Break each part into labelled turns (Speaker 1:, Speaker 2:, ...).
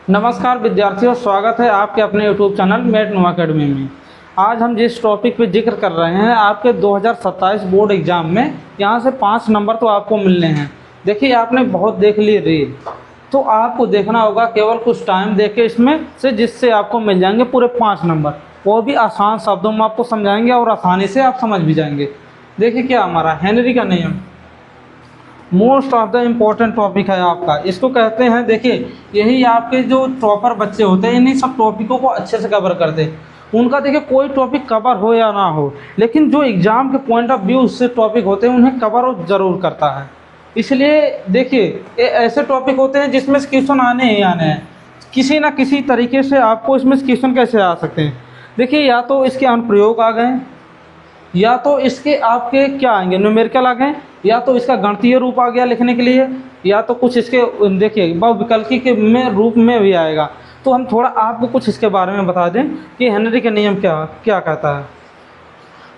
Speaker 1: नमस्कार विद्यार्थियों, स्वागत है आपके अपने यूट्यूब चैनल मेट नुमा अकेडमी में। आज हम जिस टॉपिक पे जिक्र कर रहे हैं, आपके 2027 बोर्ड एग्ज़ाम में यहाँ से 5 नंबर तो आपको मिलने हैं। देखिए, आपने बहुत देख ली रील, तो आपको देखना होगा केवल कुछ टाइम दे के इसमें से, जिससे आपको मिल जाएंगे पूरे 5 नंबर। वो भी आसान शब्दों में आपको समझाएंगे और आसानी से आप समझ भी जाएंगे। देखिए क्या हमारा हेनरी का नियम most of the important topic है आपका, इसको कहते हैं। देखिए, यही आपके जो टॉपर बच्चे होते हैं, इन्हीं सब टॉपिकों को अच्छे से कवर करते हैं। उनका देखिए कोई टॉपिक कवर हो या ना हो, लेकिन जो एग्ज़ाम के पॉइंट ऑफ व्यू से टॉपिक होते हैं उन्हें कवर ज़रूर करता है। इसलिए देखिए, ये ऐसे टॉपिक होते हैं जिसमें से क्वेश्चन आने ही आने हैं। किसी ना किसी तरीके से आपको इसमें से क्वेश्चन कैसे आ सकते हैं। देखिए, या तो इसके अनुप्रयोग आ गए, या तो इसके आपके क्या आएंगे, न्यूमेरिकल आ गए, या तो इसका गणितीय रूप आ गया लिखने के लिए, या तो कुछ इसके देखिए बहुविकल्पी के में रूप में भी आएगा। तो हम थोड़ा आपको कुछ इसके बारे में बता दें कि हेनरी का नियम क्या क्या कहता है।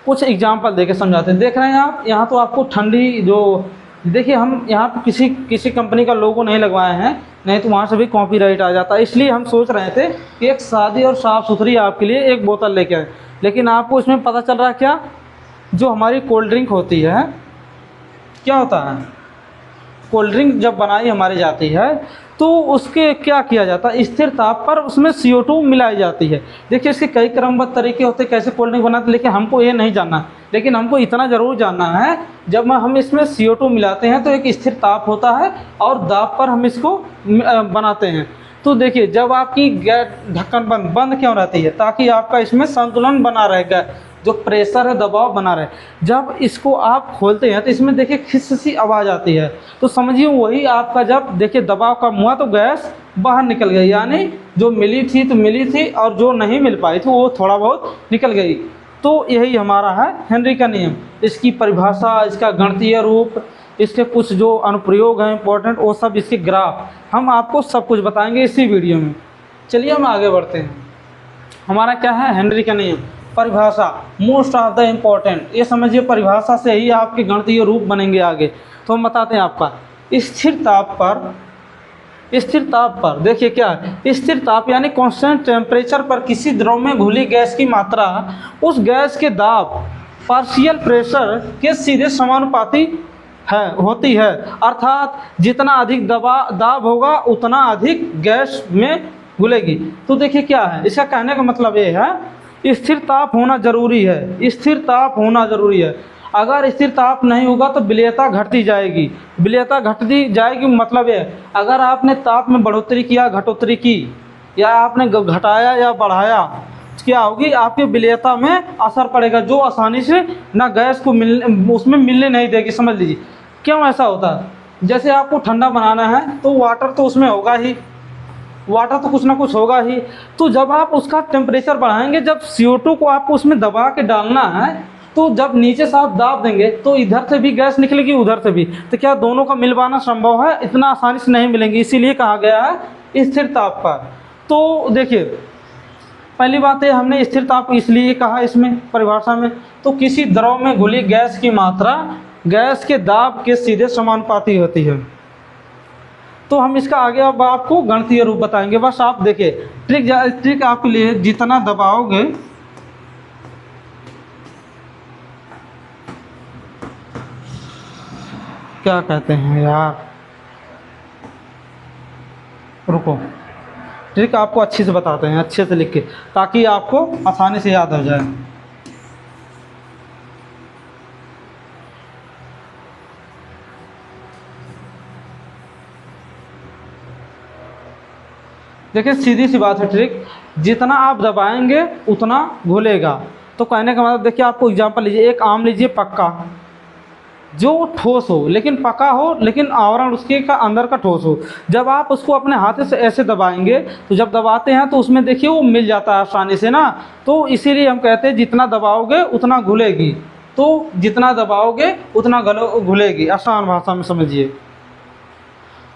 Speaker 1: कुछ एग्जाम्पल देके समझाते हैं। देख रहे हैं आप यहाँ, तो आपको ठंडी जो देखिए, हम यहाँ पर किसी कंपनी का लोगो नहीं लगवाए हैं, नहीं तो वहाँ से भी कॉपीराइट आ जाता है। इसलिए हम सोच रहे थे कि एक सादी और साफ़ सुथरी आपके लिए एक बोतल लेके आए, लेकिन आपको इसमें पता चल रहा है क्या, जो हमारी कोल्ड ड्रिंक होती है, क्या होता है, कोल्ड ड्रिंक जब बनाई हमारी जाती है तो उसके क्या किया जाता है, स्थिर ताप पर उसमें CO2 मिलाई जाती है। देखिए, इसके कई क्रमबद्ध तरीके होते हैं कैसे कोल्ड ड्रिंक बनाते, लेकिन हमको ये नहीं जानना। लेकिन हमको इतना ज़रूर जानना है, जब हम इसमें CO2 मिलाते हैं तो एक स्थिर ताप होता है और दाब पर हम इसको बनाते हैं। तो देखिए, जब आपकी गैस ढक्कन बंद क्यों रहती है, ताकि आपका इसमें संतुलन बना रहेगा, जो प्रेशर है, दबाव बना रहे। जब इसको आप खोलते हैं तो इसमें देखिए खिस सी आवाज़ आती है, तो समझिए वही आपका जब देखिए दबाव कम हुआ तो गैस बाहर निकल गई, यानी जो मिली थी तो मिली थी और जो नहीं मिल पाई थी वो थोड़ा बहुत निकल गई। तो यही हमारा है हेनरी का नियम। इसकी परिभाषा, इसका गणितीय रूप, इसके कुछ जो अनुप्रयोग हैं इंपॉर्टेंट, वो सब, इसके ग्राफ, हम आपको सब कुछ बताएंगे इसी वीडियो में। चलिए हम आगे बढ़ते हैं। हमारा क्या है हेनरी का नियम, परिभाषा, मोस्ट ऑफ द इम्पोर्टेंट। ये समझिए, परिभाषा से ही आपके गणितीय रूप बनेंगे आगे। तो हम बताते हैं आपका स्थिर ताप पर देखिए क्या है, स्थिर ताप यानी कांस्टेंट टेम्परेचर पर किसी द्रव में घुली गैस की मात्रा उस गैस के दाब पार्शियल प्रेशर के सीधे समानुपाती होती है। अर्थात जितना अधिक दाब होगा उतना अधिक गैस में घुलेगी। तो देखिए क्या है, इसका कहने का मतलब ये है, स्थिर ताप होना जरूरी है, स्थिर ताप होना जरूरी है। अगर स्थिर ताप नहीं होगा तो विलेयता घटती जाएगी, विलेयता घटती जाएगी। मतलब ये, अगर आपने ताप में बढ़ोतरी किया, घटोतरी की, या आपने घटाया या बढ़ाया, क्या होगी, आपकी विलेयता में असर पड़ेगा, जो आसानी से ना गैस को उसमें मिलने नहीं देगी। समझ लीजिए क्यों ऐसा होता है। जैसे आपको ठंडा बनाना है तो वाटर तो उसमें होगा ही, वाटर तो कुछ ना कुछ होगा ही। तो जब आप उसका टेम्परेचर बढ़ाएंगे, जब CO2 को आपको उसमें दबा के डालना है, तो जब नीचे से आप दाब देंगे तो इधर से भी गैस निकलेगी, उधर से भी। तो क्या दोनों का मिल पाना संभव है? इतना आसानी से नहीं मिलेंगी, इसीलिए कहा गया है स्थिर ताप पर। तो देखिए, पहली बात है, हमने स्थिर ताप इसलिए कहा इसमें परिभाषा में, तो किसी द्रव में घुली गैस की मात्रा गैस के दाब के सीधे समानुपाती होती है। तो हम इसका आगे अब आपको गणितीय रूप बताएंगे। बस आप देखिए, ट्रिक आपके लिए, जितना दबाओगे क्या कहते हैं यार, रुको, ट्रिक आपको अच्छे से बताते हैं, अच्छे से लिख के, ताकि आपको आसानी से याद हो जाए। देखिए सीधी सी बात है, ट्रिक, जितना आप दबाएंगे उतना घुलेगा। तो कहने का मतलब, देखिए आपको एग्जांपल लीजिए, एक आम लीजिए पक्का, जो ठोस हो लेकिन पका हो, लेकिन आवरण उसके का अंदर का ठोस हो। जब आप उसको अपने हाथ से ऐसे दबाएंगे, तो जब दबाते हैं तो उसमें देखिए वो मिल जाता है आसानी से ना। तो इसीलिए हम कहते हैं जितना दबाओगे उतना घुलेगी, तो जितना दबाओगे उतना घुलेगी, आसान भाषा में समझिए।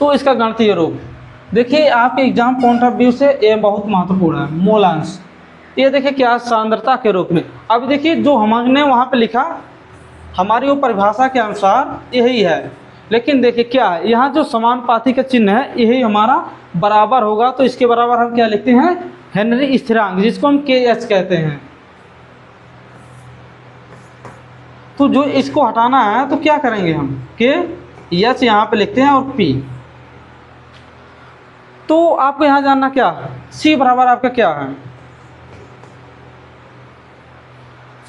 Speaker 1: तो इसका गणितीय रूप देखिए, आपके एग्जाम पॉइंट ऑफ व्यू से ये बहुत महत्वपूर्ण है, मोलांश। ये देखिए क्या, सांद्रता के रूप में। अब देखिए जो हमने वहाँ पे लिखा, हमारी वो परिभाषा के अनुसार यही है लेकिन देखिए क्या है, यहाँ जो समानुपाती का चिन्ह है यही हमारा बराबर होगा, तो इसके बराबर हम क्या लिखते हैं, हेनरी स्थिरांक, जिसको हम के एच कहते हैं। तो जो इसको हटाना है तो क्या करेंगे हम, के एच यहाँ पे लिखते हैं और पी। तो आपको यहाँ जानना क्या है, सी बराबर आपका क्या है,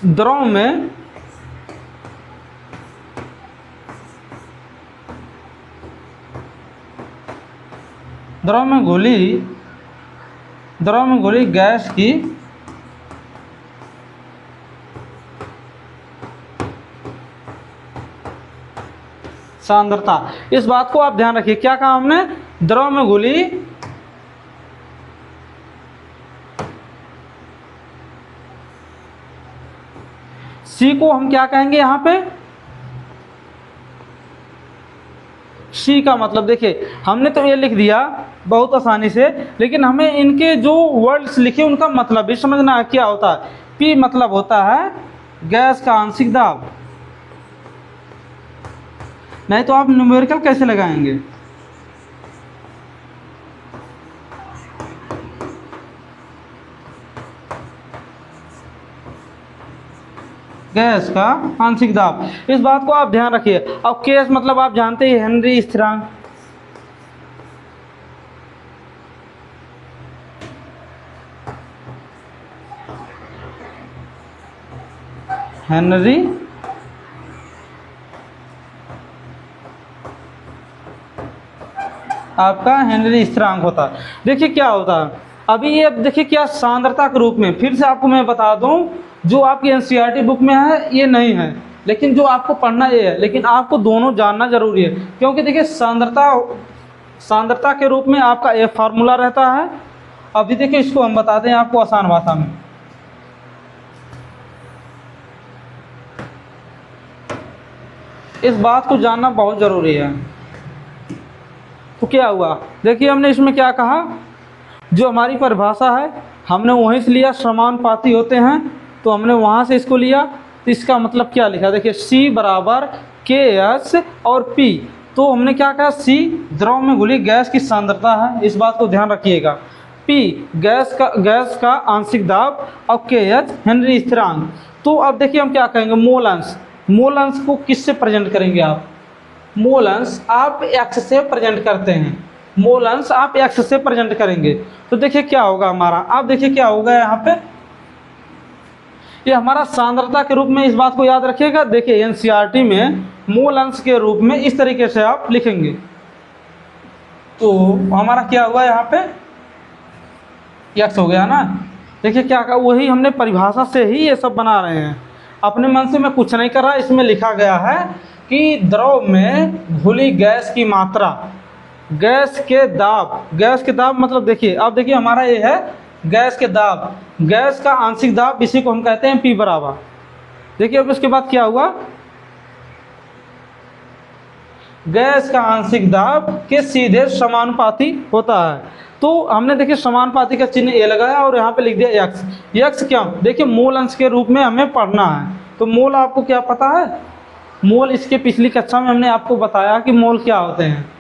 Speaker 1: द्रव में घुली गैस की सांद्रता। इस बात को आप ध्यान रखिए, क्या कहा हमने, द्रव में घुली सी को हम क्या कहेंगे, यहाँ पे सी का मतलब देखिए हमने तो ये लिख दिया बहुत आसानी से, लेकिन हमें इनके जो वर्ड्स लिखे उनका मतलब भी समझना है क्या होता है। पी मतलब होता है गैस का आंशिक दाब, नहीं तो आप न्यूमेरिकल कैसे लगाएंगे। गैस का आंशिक दाब, इस बात को आप ध्यान रखिए। अब केस मतलब आप जानते हैं हेनरी स्थिरांक, हेनरी आपका हेनरी स्थिरांक होता है। देखिए क्या होता है, अभी ये देखिए क्या सांद्रता के रूप में, फिर से आपको मैं बता दूं, जो आपकी एनसीईआरटी बुक में है ये नहीं है, लेकिन जो आपको पढ़ना ये है, लेकिन आपको दोनों जानना जरूरी है, क्योंकि देखिए सांद्रता के रूप में आपका ये फार्मूला रहता है। अभी देखिए इसको हम बताते हैं आपको आसान भाषा में। इस बात को जानना बहुत ज़रूरी है। तो क्या हुआ, देखिए हमने इसमें क्या कहा, जो हमारी परिभाषा है हमने वहीं से लिया, समानुपाती होते हैं तो हमने वहाँ से इसको लिया। तो इसका मतलब क्या लिखा, देखिए C बराबर के एच और P। तो हमने क्या कहा, C द्रव में घुली गैस की सांद्रता है, इस बात को ध्यान रखिएगा। P गैस का आंशिक दाब और के एच हेनरी स्थिरांक। तो अब देखिए हम क्या कहेंगे, मोल अंश। मोल अंश को किससे प्रेजेंट करेंगे आप, मोल अंश आप x से प्रेजेंट करते हैं, मोल अंश आप x से प्रेजेंट करेंगे। तो देखिए क्या होगा हमारा, आप देखिए क्या होगा यहाँ पे, ये हमारा सांद्रता के रूप में, इस बात को याद रखिएगा। देखिए एनसीईआरटी में मोल अंश के रूप में इस तरीके से आप लिखेंगे। तो हमारा क्या हुआ यहाँ पे, x हो गया ना। देखिए क्या कहा, वही हमने परिभाषा से ही ये सब बना रहे हैं, अपने मन से मैं कुछ नहीं कर रहा। इसमें लिखा गया है कि द्रव में घुली गैस की मात्रा, गैस के दाब मतलब देखिए, अब देखिए हमारा ये है गैस के दाब, गैस का आंशिक दाब, इसी को हम कहते हैं P बराबर। देखिए अब इसके बाद क्या हुआ, गैस का आंशिक दाब के सीधे समानुपाती होता है। तो हमने देखिए समानुपाती का चिन्ह ए लगाया और यहाँ पे लिख दिया x क्या, देखिए मोल अंश के रूप में हमें पढ़ना है। तो मोल आपको क्या पता है, मोल इसके पिछली कक्षा में हमने आपको बताया कि मोल क्या होते हैं।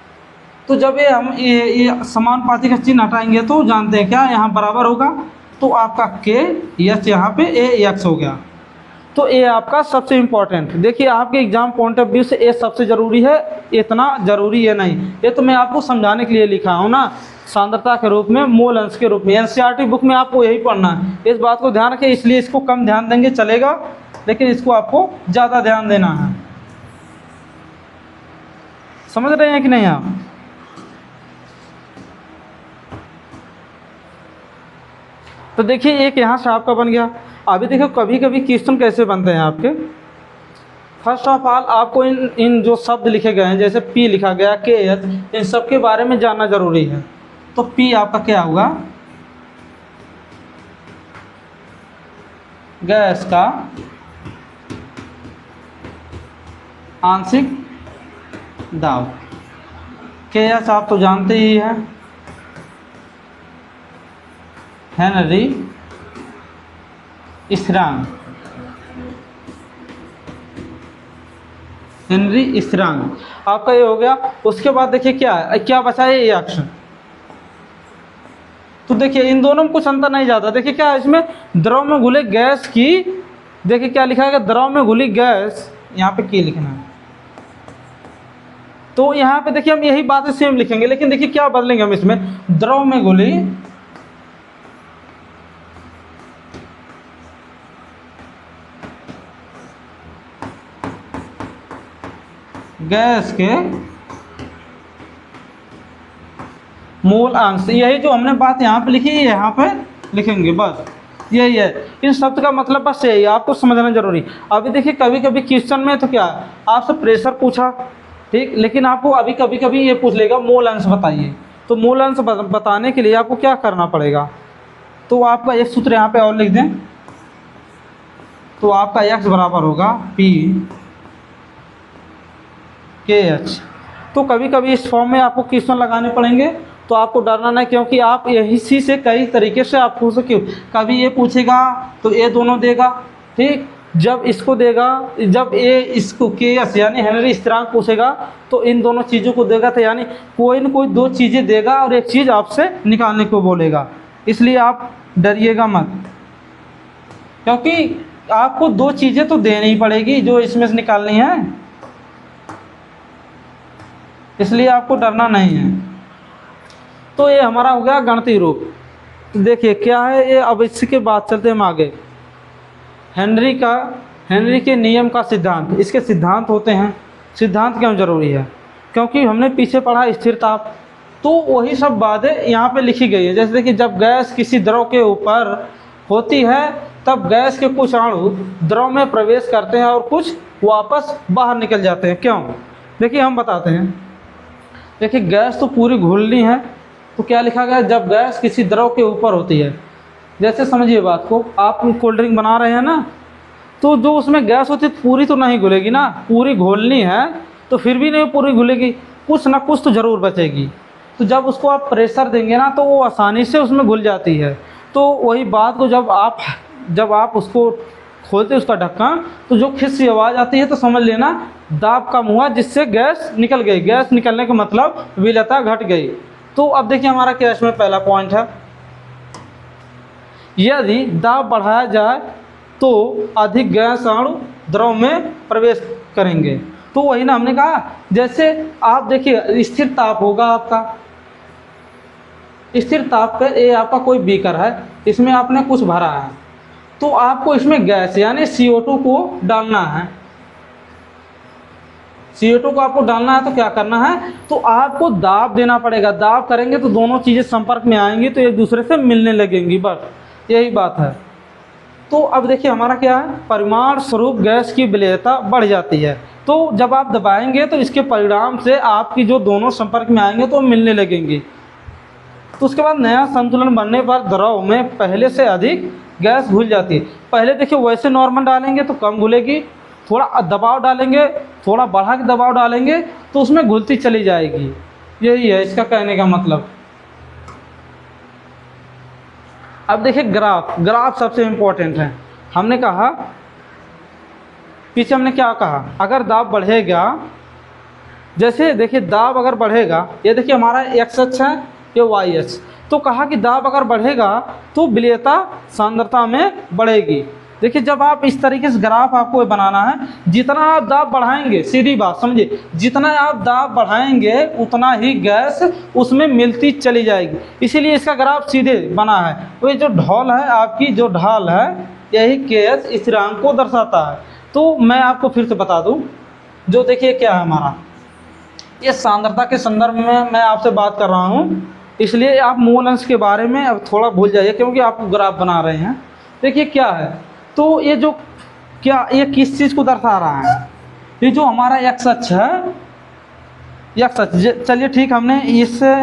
Speaker 1: तो जब ये समानुपाती का चिन्ह हटाएंगे तो जानते हैं क्या, यहाँ बराबर होगा, तो आपका के एच यहाँ पे ए एक्स हो गया। तो ये आपका सबसे इम्पोर्टेंट, देखिए आपके एग्जाम पॉइंट ऑफ व्यू से ये सबसे ज़रूरी है, इतना ज़रूरी है नहीं, ये तो मैं आपको समझाने के लिए लिखा हूँ ना, सांद्रता के रूप में, मोल अंश के रूप में। एनसीईआरटी बुक में आपको यही पढ़ना है, इस बात को ध्यान रखें, इसलिए इसको कम ध्यान देंगे चलेगा, लेकिन इसको आपको ज़्यादा ध्यान देना है। समझ रहे हैं कि नहीं आप। तो देखिए एक यहाँ से आपका बन गया। अभी देखो कभी कभी क्वेश्चन कैसे बनते हैं आपके, फर्स्ट ऑफ ऑल आपको इन जो शब्द लिखे गए हैं, जैसे P लिखा गया, के एच, इन सब के बारे में जानना जरूरी है। तो P आपका क्या होगा, गैस का आंशिक दाब, के एच आप तो जानते ही हैं, हेनरी स्थिरांक। हेनरी स्थिरांक आपका ये हो गया। उसके बाद देखिए क्या है, क्या बचा है, ये अक्ष। तो देखिए इन दोनों में कुछ अंतर नहीं जाता। देखिए क्या है इसमें, द्रव में घुले गैस की, देखिए क्या लिखा है, द्रव में घुली गैस, यहाँ पे की लिखना है। तो यहाँ पे देखिए हम यही बातें सेम लिखेंगे, लेकिन देखिए क्या बदलेंगे हम इसमें, द्रव में घुली गैस के मोल अंश, यही जो हमने बात यहाँ पे लिखी है यहाँ पे लिखेंगे, बस यही है। इन शब्द का मतलब बस यही है, आपको समझना जरूरी। अभी देखिए कभी कभी क्वेश्चन में तो क्या आपसे प्रेशर पूछा, ठीक, लेकिन आपको अभी कभी कभी ये पूछ लेगा मोल अंश बताइए। तो मोल अंश बताने के लिए आपको क्या करना पड़ेगा, तो आपका एक सूत्र यहाँ पे और लिख दें, तो आपका x बराबर होगा P के एच। तो कभी कभी इस फॉर्म में आपको क्वेश्चन लगाने पड़ेंगे, तो आपको डरना नहीं, क्योंकि आप यही से कई तरीके से आप पूछ सकते हो। कभी ये पूछेगा तो ये दोनों देगा, ठीक, जब इसको देगा, जब ये इसको के एस यानी हेनरी स्थिरांक पूछेगा तो इन दोनों चीज़ों को देगा। तो यानी कोई न कोई दो चीज़ें देगा और एक चीज़ आपसे निकालने को बोलेगा, इसलिए आप डरिएगा मत, क्योंकि आपको दो चीज़ें तो देनी ही पड़ेगी जो इसमें से निकालनी है, इसलिए आपको डरना नहीं है। तो ये हमारा हो गया गणितीय रूप। देखिए क्या है ये, अब इसके बाद चलते हम आगे। हेनरी के नियम का सिद्धांत, इसके सिद्धांत होते हैं। सिद्धांत क्यों जरूरी है, क्योंकि हमने पीछे पढ़ा स्थिर ताप, तो वही सब बातें यहाँ पे लिखी गई है। जैसे देखिए जब गैस किसी द्रव के ऊपर होती है तब गैस के कुछ अणु द्रव में प्रवेश करते हैं और कुछ वापस बाहर निकल जाते हैं। क्यों, देखिए हम बताते हैं। देखिए गैस तो पूरी घुलनी है, तो क्या लिखा गया, जब गैस किसी द्रव के ऊपर होती है, जैसे समझिए बात को, आप कोल्ड ड्रिंक बना रहे हैं ना, तो जो उसमें गैस होती है पूरी तो नहीं घुलेगी ना, पूरी घोलनी है तो फिर भी नहीं पूरी घुलेगी, कुछ ना कुछ तो ज़रूर बचेगी। तो जब उसको आप प्रेशर देंगे ना तो वो आसानी से उसमें घुल जाती है। तो वही बात को जब आप उसको खोलते उसका ढक्कन, तो जो खिस सी आवाज़ आती है तो समझ लेना दाब कम हुआ, जिससे गैस निकल गई। गैस निकलने का मतलब विलयता घट गई। तो अब देखिए हमारा क्या इसमें पहला पॉइंट है, यदि दाब बढ़ाया जाए तो अधिक गैस अणु द्रव में प्रवेश करेंगे। तो वही ना हमने कहा, जैसे आप देखिए स्थिर ताप होगा आपका, स्थिर ताप पे ये आपका कोई बीकर है, इसमें आपने कुछ भरा है, तो आपको इसमें गैस यानी CO2 को डालना है। CO2 को आपको डालना है तो क्या करना है, तो आपको दाब देना पड़ेगा। दाब करेंगे तो दोनों चीज़ें संपर्क में आएंगी तो एक दूसरे से मिलने लगेंगी, बस यही बात है। तो अब देखिए हमारा क्या है, परिमाण स्वरूप गैस की विलेयता बढ़ जाती है। तो जब आप दबाएंगे तो इसके परिणाम से आपकी जो दोनों संपर्क में आएंगे तो मिलने लगेंगी। तो उसके बाद नया संतुलन बनने पर द्रव में पहले से अधिक गैस घुल जाती है। पहले देखिए वैसे नॉर्मल डालेंगे तो कम घुलेगी, थोड़ा दबाव डालेंगे, थोड़ा बढ़ा के दबाव डालेंगे तो उसमें घुलती चली जाएगी। यही है इसका कहने का मतलब। अब देखिए ग्राफ सबसे इम्पोर्टेंट है। हमने कहा पीछे हमने क्या कहा, अगर दाब बढ़ेगा, जैसे देखिए दाब अगर बढ़ेगा, ये देखिए हमारा x अक्ष है, ये y अक्ष, तो कहा कि दाब अगर बढ़ेगा तो विलेयता सांद्रता में बढ़ेगी। देखिए जब आप इस तरीके से ग्राफ आपको बनाना है, जितना आप दाब बढ़ाएंगे, सीधी बात समझिए, जितना आप दाब बढ़ाएंगे उतना ही गैस उसमें मिलती चली जाएगी। इसीलिए इसका ग्राफ सीधे बना है। तो ये जो ढाल है, आपकी जो ढाल है, यही KS स्थिरांक को दर्शाता है। तो मैं आपको फिर से बता दूं, जो देखिए क्या है हमारा, ये सांद्रता के संदर्भ में मैं आपसे बात कर रहा हूँ, इसलिए आप मोल अंश के बारे में अब थोड़ा भूल जाइए, क्योंकि आप ग्राफ बना रहे हैं। देखिए क्या है, तो ये जो क्या, ये किस चीज़ को दर्शा रहा है, ये जो हमारा x अक्ष है, x अक्ष, चलिए ठीक, हमने इससे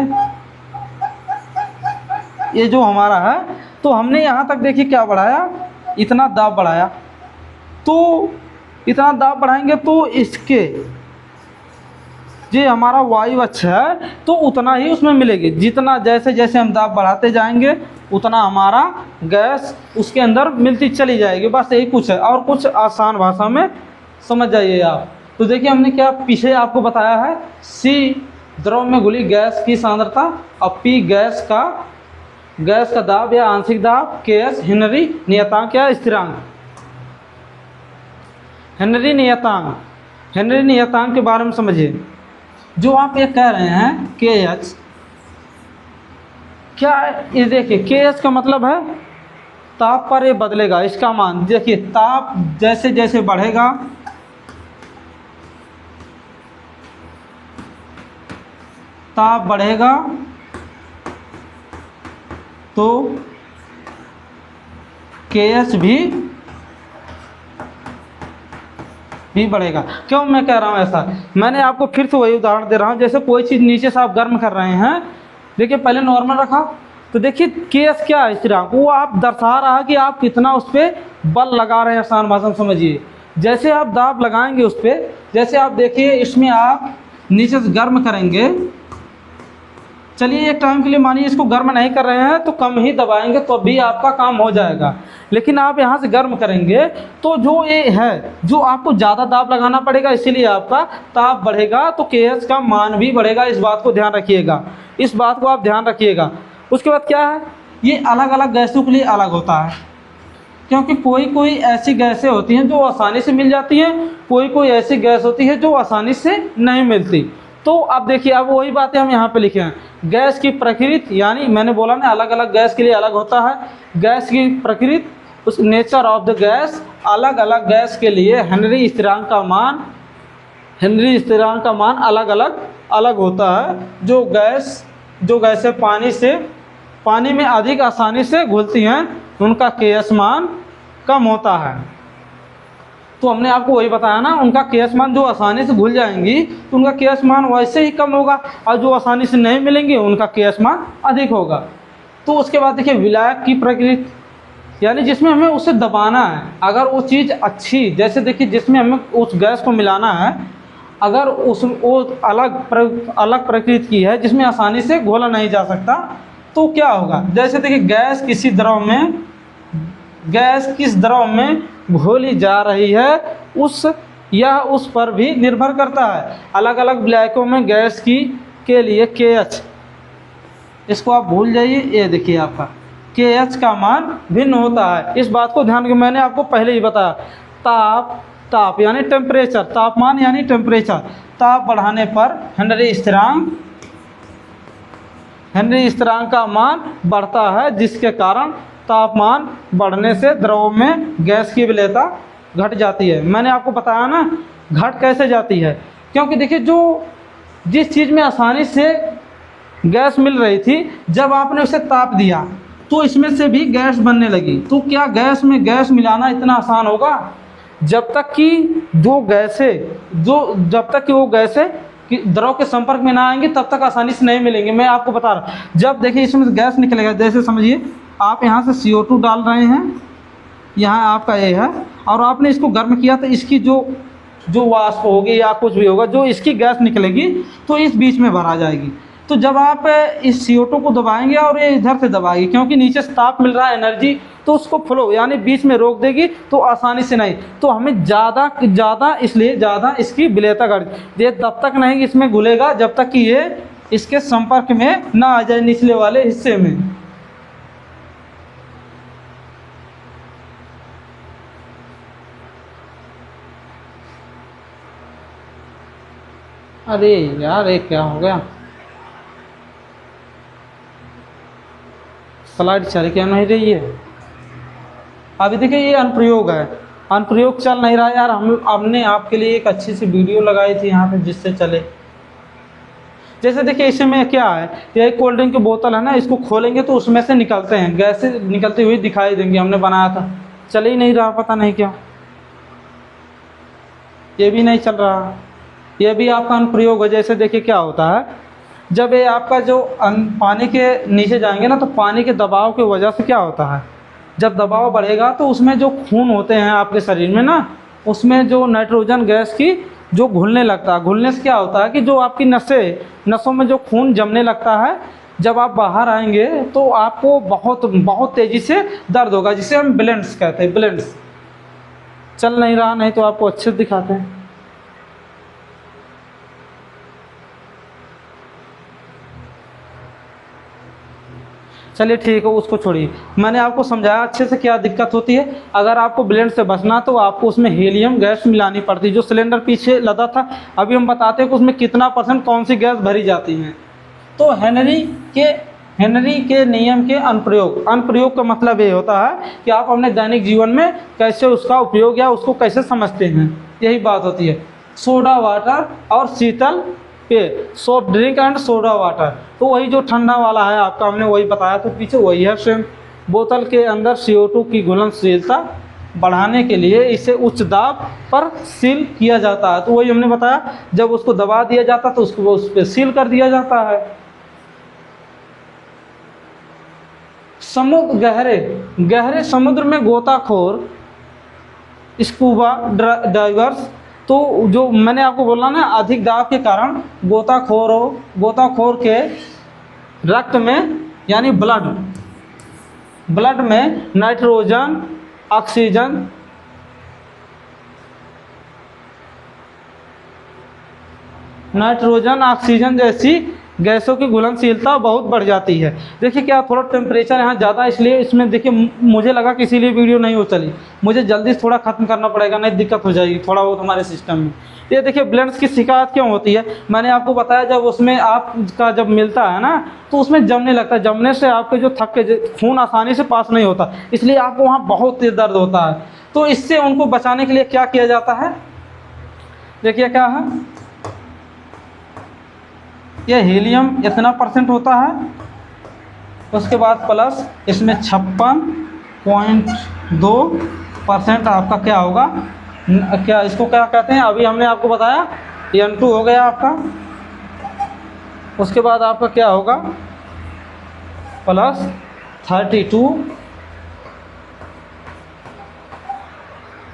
Speaker 1: ये जो हमारा है, तो हमने यहाँ तक देखिए क्या बढ़ाया, इतना दाब बढ़ाया। तो इतना दाब बढ़ाएंगे तो इसके जो हमारा वायु अक्ष है तो उतना ही उसमें मिलेगी। जितना जैसे जैसे हम दाब बढ़ाते जाएंगे उतना हमारा गैस उसके अंदर मिलती चली जाएगी। बस यही कुछ है, और कुछ आसान भाषा में समझ जाइए आप। तो देखिए हमने क्या पीछे आपको बताया है, C द्रव में घुली गैस की सांद्रता और P गैस का दाब या आंशिक दाब, KH हेनरी नियतांक या स्थिरांक। हेनरी नियतांक के बारे में समझिए। जो आप ये कह रहे हैं KH, क्या है ये देखिए, KH का मतलब है ताप पर ये बदलेगा, इसका मान देखिए, ताप जैसे जैसे बढ़ेगा तो KH भी बढ़ेगा। क्यों मैं कह रहा हूँ ऐसा? मैंने आपको फिर से वही उदाहरण दे रहा हूँ, जैसे कोई चीज़ नीचे से आप गर्म कर रहे हैं, देखिए पहले नॉर्मल रखा, तो देखिए KH क्या है, स्थिरांक, वो आप दर्शा रहा है कि आप कितना उस पर बल लगा रहे हैं। आसान भाषा में समझिए, जैसे आप दाब लगाएंगे उस पर, जैसे आप देखिए इसमें आप नीचे से गर्म करेंगे, चलिए एक टाइम के लिए मानिए इसको गर्म नहीं कर रहे हैं तो कम ही दबाएंगे तो भी आपका काम हो जाएगा। लेकिन आप यहाँ से गर्म करेंगे तो जो ये है, जो आपको ज़्यादा दाब लगाना पड़ेगा, इसीलिए आपका ताप बढ़ेगा, तो KH का मान भी बढ़ेगा। इस बात को ध्यान रखिएगा, इस बात को आप ध्यान रखिएगा। उसके बाद क्या है, ये अलग अलग गैसों के लिए अलग होता है, क्योंकि कोई ऐसी गैसें होती हैं जो आसानी से मिल जाती हैं, कोई ऐसी गैस होती है जो आसानी से नहीं मिलती। तो अब देखिए, अब वही बातें हम यहाँ पे लिखे हैं, गैस की प्रकृति, यानी मैंने बोला ना अलग अलग गैस के लिए अलग होता है, गैस की प्रकृति, उस नेचर ऑफ द गैस, अलग अलग गैस के लिए हेनरी स्थिरांक का मान अलग होता है। जो गैसें पानी में अधिक आसानी से घुलती हैं, उनका KH मान कम होता है। तो हमने आपको वही बताया ना, उनका KH मान जो आसानी से घुल जाएंगी तो उनका KH मान वैसे ही कम होगा, और जो आसानी से नहीं मिलेंगे उनका KH मान अधिक होगा। तो उसके बाद देखिए विलायक की प्रकृति, यानी जिसमें हमें उसे दबाना है, अगर वो चीज़ अच्छी, जैसे देखिए जिसमें हमें उस गैस को मिलाना है, अगर वो अलग प्रकृति की है जिसमें आसानी से घोला नहीं जा सकता, तो क्या होगा, जैसे देखिए गैस किस द्रव में घोली जा रही है उस पर भी निर्भर करता है। अलग अलग विलायकों में गैस के लिए KH, इसको आप भूल जाइए, ये देखिए आपका KH का मान भिन्न होता है। इस बात को ध्यान, मैंने आपको पहले ही बताया, ताप यानी टेम्परेचर, तापमान यानी टेम्परेचर, ताप बढ़ाने पर हेनरी स्थिरांक का मान बढ़ता है, जिसके कारण तापमान बढ़ने से द्रव में गैस की विलेयता घट जाती है। मैंने आपको बताया ना घट कैसे जाती है, क्योंकि देखिए जिस चीज़ में आसानी से गैस मिल रही थी, जब आपने उसे ताप दिया तो इसमें से भी गैस बनने लगी। तो क्या गैस में गैस मिलाना इतना आसान होगा? जब तक कि वो गैसें द्रव के संपर्क में ना आएंगे तब तक आसानी से नहीं मिलेंगे। मैं आपको बता रहा हूँ, जब देखिए इसमें से गैस निकलेगा, जैसे समझिए आप यहाँ से CO2 डाल रहे हैं, यहाँ आपका ये है, और आपने इसको गर्म किया तो इसकी जो वाष्प होगी या कुछ भी होगा, जो इसकी गैस निकलेगी तो इस बीच में भरा जाएगी। तो जब आप इस CO2 को दबाएंगे और ये इधर से दबाएगी, क्योंकि नीचे से ताप मिल रहा है, एनर्जी, तो उसको फ्लो यानी बीच में रोक देगी, तो आसानी से नहीं, तो हमें ज़्यादा इसकी विलेयता घट, ये तब तक नहीं इसमें घुलेगा जब तक कि ये इसके संपर्क में ना आ जाए निचले वाले हिस्से में। अरे यार, ये क्या हो गया, स्लाइड चल क्या नहीं रही है। अभी देखिए ये अनुप्रयोग है, अनुप्रयोग चल नहीं रहा यार। हमने आपके लिए एक अच्छी सी वीडियो लगाई थी यहाँ पे जिससे चले। जैसे देखिए इसमें क्या है, ये कोल्ड ड्रिंक की बोतल है ना, इसको खोलेंगे तो उसमें से निकलते हैं गैसें, निकलती हुई दिखाई देंगी। हमने बनाया था, चल ही नहीं रहा, पता नहीं क्यों, ये भी नहीं चल रहा। ये भी आपका अनुप्रयोग है। जैसे देखिए क्या होता है, जब ये आपका जो पानी के नीचे जाएंगे ना, तो पानी के दबाव की वजह से क्या होता है, जब दबाव बढ़ेगा तो उसमें जो खून होते हैं आपके शरीर में ना, उसमें जो नाइट्रोजन गैस की जो घुलने लगता है, घुलने से क्या होता है कि जो आपकी नसों में जो खून जमने लगता है, जब आप बाहर आएंगे तो आपको बहुत तेज़ी से दर्द होगा, जिसे हम ब्लेंड्स कहते हैं। ब्लेंड्स चल नहीं रहा, नहीं तो आपको अच्छे दिखाते हैं। चलिए ठीक है, उसको छोड़िए। मैंने आपको समझाया अच्छे से क्या दिक्कत होती है। अगर आपको ब्लेंड से बचना तो आपको उसमें हीलियम गैस मिलानी पड़ती है। जो सिलेंडर पीछे लदा था, अभी हम बताते हैं कि उसमें कितना % कौन सी गैस भरी जाती है। तो हेनरी के नियम के अनुप्रयोग का मतलब ये होता है कि आप अपने दैनिक जीवन में कैसे उसका उपयोग या उसको कैसे समझते हैं, यही बात होती है। सोडा वाटर और शीतल पेय, soft drink and soda water, तो वही जो ठंडा वाला है आपका, हमने वही बताया, तो पीछे वही है सेम। बोतल के अंदर CO2 की घुलनशीलता बढ़ाने के लिए इसे उच्च दाब पर सील किया जाता है। तो वही हमने बताया, जब उसको दबा दिया जाता तो उसको उस पर सील कर दिया जाता है। गहरे समुद्र में गोताखोर स्कूबा डाइवर्स, तो जो मैंने आपको बोला ना, अधिक दाब के कारण गोताखोर के रक्त में यानी ब्लड में नाइट्रोजन ऑक्सीजन जैसी गैसों की घुलनशीलता बहुत बढ़ जाती है। देखिए क्या, थोड़ा टेम्परेचर यहाँ ज़्यादा, इसलिए इसमें देखिए मुझे लगा कि इसीलिए वीडियो नहीं हो चली। मुझे जल्दी थोड़ा ख़त्म करना पड़ेगा, नहीं दिक्कत हो जाएगी थोड़ा बहुत हमारे सिस्टम में। ये देखिए ब्लेंड्स की शिकायत क्यों होती है, मैंने आपको बताया, जब उसमें आपका जब मिलता है ना तो उसमें जमने लगता है। जमने से आपके जो खून आसानी से पास नहीं होता, इसलिए आपको वहाँ बहुत तेज दर्द होता है। तो इससे उनको बचाने के लिए क्या किया जाता है, देखिए क्या है, यह हीलियम इतना % होता है, उसके बाद प्लस इसमें 56.2% आपका क्या होगा, क्या इसको क्या कहते हैं, अभी हमने आपको बताया N2 हो गया आपका। उसके बाद आपका क्या होगा प्लस 32,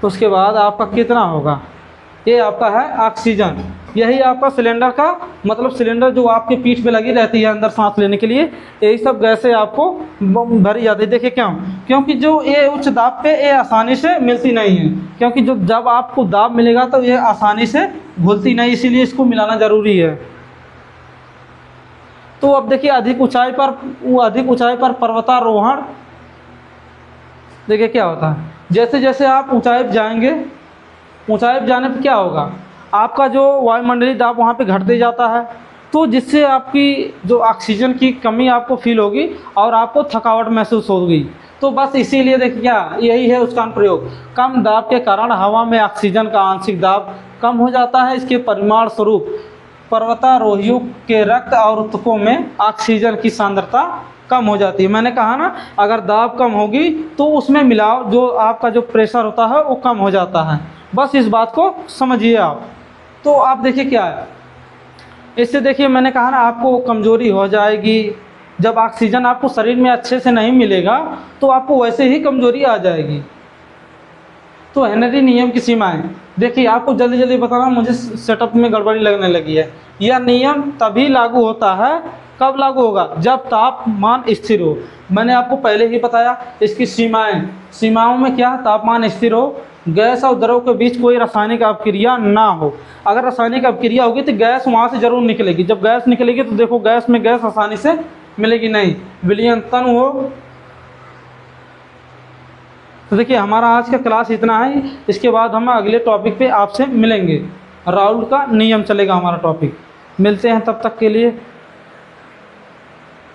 Speaker 1: उसके बाद आपका कितना होगा, ये आपका है ऑक्सीजन। यही आपका सिलेंडर का मतलब, सिलेंडर जो आपके पीठ पे लगी रहती है अंदर सांस लेने के लिए, यही सब गैसें आपको भरी जाती है। देखिए क्यों, क्योंकि जो ये उच्च दाब पे ये आसानी से मिलती नहीं है, क्योंकि जो जब आपको दाब मिलेगा तो ये आसानी से घुलती नहीं, इसीलिए इसको मिलाना ज़रूरी है। तो अब देखिए अधिक ऊंचाई पर पर्वतारोहण, देखिए क्या होता है, जैसे जैसे आप ऊंचाई पर जाएंगे, ऊंचाई पर जाने पर क्या होगा, आपका जो वायुमंडलीय दाब वहाँ पे घटते जाता है, तो जिससे आपकी जो ऑक्सीजन की कमी आपको फील होगी और आपको थकावट महसूस होगी। तो बस इसीलिए देखिए क्या, यही है उसका अनुप्रयोग। कम दाब के कारण हवा में ऑक्सीजन का आंशिक दाब कम हो जाता है। इसके परिणाम स्वरूप पर्वतारोहियों के रक्त और ऊतकों में ऑक्सीजन की सांद्रता कम हो जाती है। मैंने कहा ना, अगर दाब कम होगी तो उसमें मिलाव, जो आपका जो प्रेशर होता है वो कम हो जाता है। बस इस बात को समझिए आप। तो आप देखिए क्या है, इससे देखिए मैंने कहा ना आपको कमज़ोरी हो जाएगी। जब ऑक्सीजन आपको शरीर में अच्छे से नहीं मिलेगा तो आपको वैसे ही कमज़ोरी आ जाएगी। तो हेनरी नियम की सीमाएं देखिए, आपको जल्दी जल्दी बताना, मुझे सेटअप में गड़बड़ी लगने लगी है। यह नियम तभी लागू होता है, कब लागू होगा, जब तापमान स्थिर हो। मैंने आपको पहले ही बताया इसकी सीमाओं में क्या, तापमान स्थिर हो, गैस और द्रव के बीच कोई रासायनिक अपक्रिया ना हो। अगर रासायनिक अपक्रिया होगी तो गैस वहाँ से जरूर निकलेगी। जब गैस निकलेगी तो देखो गैस में गैस आसानी से मिलेगी नहीं, विलयन हो। तो देखिए हमारा आज का क्लास इतना है, इसके बाद हम अगले टॉपिक पे आपसे मिलेंगे। राउल्ट का नियम चलेगा हमारा टॉपिक। मिलते हैं, तब तक के लिए